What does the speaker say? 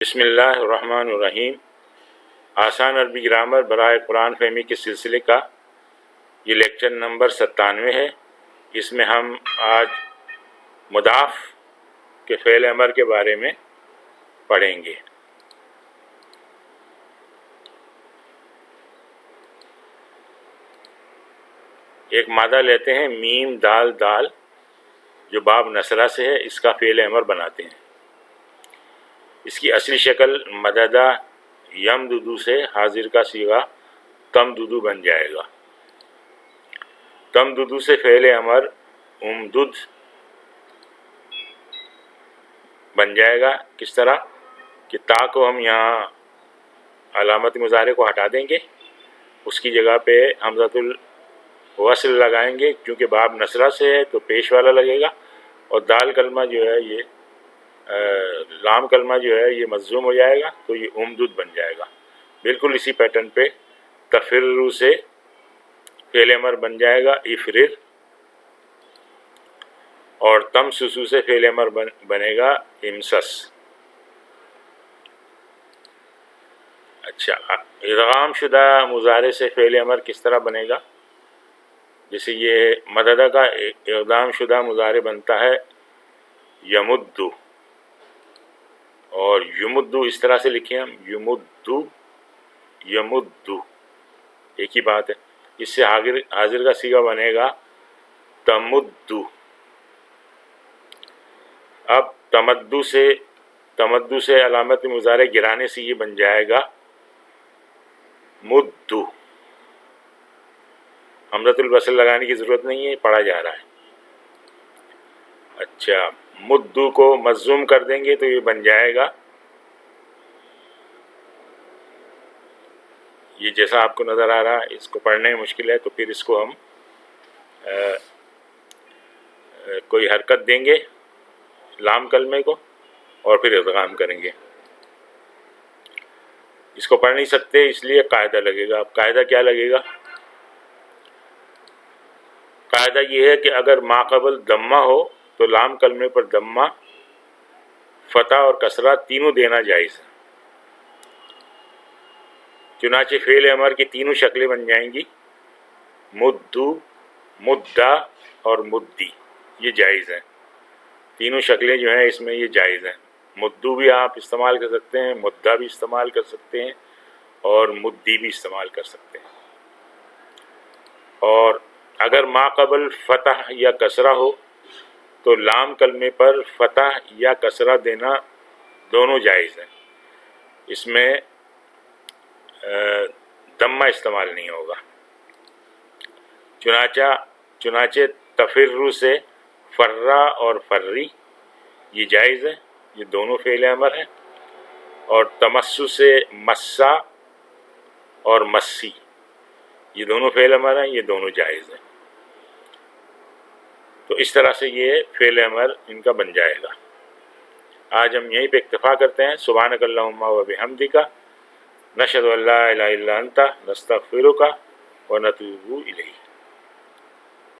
بسم اللہ الرحمن الرحیم۔ آسان عربی گرامر برائے قرآن فہمی کے سلسلے کا یہ لیکچر نمبر 97 ہے۔ اس میں ہم آج مضاف کے فعل امر کے بارے میں پڑھیں گے۔ ایک مادہ لیتے ہیں میم دال دال جو باب نصرہ سے ہے، اس کا فعل امر بناتے ہیں۔ اس کی اصلی شکل مددہ یمددو سے حاضر کا صیغہ تمددو بن جائے گا۔ تمددو سے فعل امر امدد بن جائے گا۔ کس طرح کہ تا کو ہم یہاں علامت مضارع کو ہٹا دیں گے، اس کی جگہ پہ حمزۃ الوصل لگائیں گے، کیونکہ باب نصرہ سے ہے تو پیش والا لگے گا، اور دال کلمہ جو ہے یہ لام کلمہ جو ہے یہ مجزوم ہو جائے گا، تو یہ امدد بن جائے گا۔ بالکل اسی پیٹرن پہ تفرر سے فعل امر بن جائے گا افرر، اور تمسسو سے فعل امر بنے گا امسس۔ اچھا، ادغام شدہ مضارع سے فعل امر کس طرح بنے گا؟ جیسے یہ مددہ کا ادغام شدہ مضارع بنتا ہے یمدو، اور یمدو اس طرح سے لکھیں ہم یمدو یمدو، ایک ہی بات ہے۔ اس سے حاضر کا صیغہ بنے گا تمدو۔ اب تمدو سے علامت مضارع گرانے سے یہ بن جائے گا مدو۔ حمزۃ الوصل لگانے کی ضرورت نہیں ہے، پڑھا جا رہا ہے۔ اچھا، مدو کو مجزوم کر دیں گے تو یہ بن جائے گا، یہ جیسا آپ کو نظر آ رہا ہے، اس کو پڑھنے میں مشکل ہے تو پھر اس کو ہم کوئی حرکت دیں گے لام کلمے کو، اور پھر ادغام کریں گے۔ اس کو پڑھ نہیں سکتے اس لیے قاعدہ لگے گا۔ اب قاعدہ کیا لگے گا؟ قاعدہ یہ ہے کہ اگر ما قبل دمہ ہو تو لام کلمے پر دمہ، فتح اور کسرہ تینوں دینا جائز ہے۔ چنانچہ فعل امر کی تینوں شکلیں بن جائیں گی، مدو، مدہ اور مدی، یہ جائز ہیں۔ تینوں شکلیں جو ہیں اس میں یہ جائز ہیں۔ مدو بھی آپ استعمال کر سکتے ہیں، مدہ بھی استعمال کر سکتے ہیں، اور مدی بھی استعمال کر سکتے ہیں۔ اور اگر ما قبل فتح یا کسرہ ہو تو لام کلمے پر فتح یا کسرہ دینا دونوں جائز ہیں، اس میں دمہ استعمال نہیں ہوگا۔ چنانچہ تفرر سے فرا اور فری یہ جائز ہے، یہ دونوں فعل امر ہیں، اور تمسو سے مسا اور مسی یہ دونوں فعل امر ہیں، یہ دونوں جائز ہیں۔ تو اس طرح سے یہ فعل امر ان کا بن جائے گا۔ آج ہم یہیں پہ اکتفا کرتے ہیں۔ سبحانک اللہم و بحمدک، نشہد ان لا الہ الا انت، نستغفرک و نتوب الیک۔